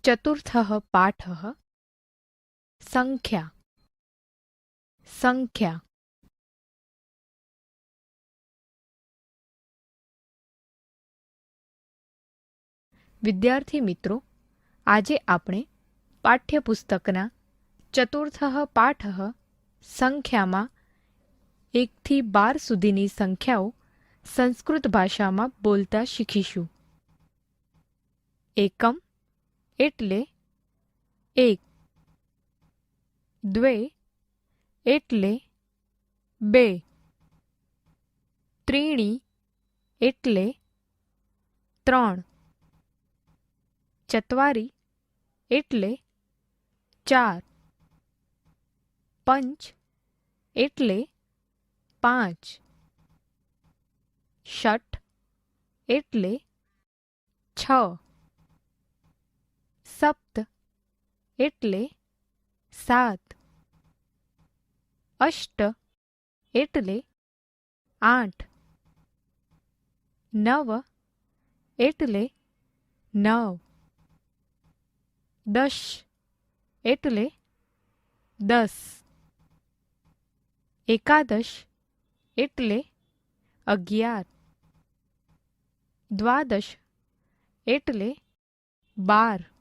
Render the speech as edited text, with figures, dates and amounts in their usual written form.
ચતુર્થઃ પાઠઃ સંખ્યા સંખ્યા. વિદ્યાર્થી મિત્રો, આજે આપણે પાઠ્યપુસ્તકના ચતુર્થઃ પાઠઃ સંખ્યામાં 1 થી 12 સુધીની સંખ્યાઓ સંસ્કૃત ભાષામાં બોલતા શીખીશું. એકમ એટલે 1, દ્વે એટલે 2, ત્રીણી એટલે 3, ચત્વારી એટલે 4, પંચ એટલે 5, ષઠ એટલે 6, સપ્ત એટલે 7, અષ્ટ એટલે 8, નવ એટલે 9, દશ એટલે 10, એકાદશ એટલે 11, દ્વાદશ એટલે 12,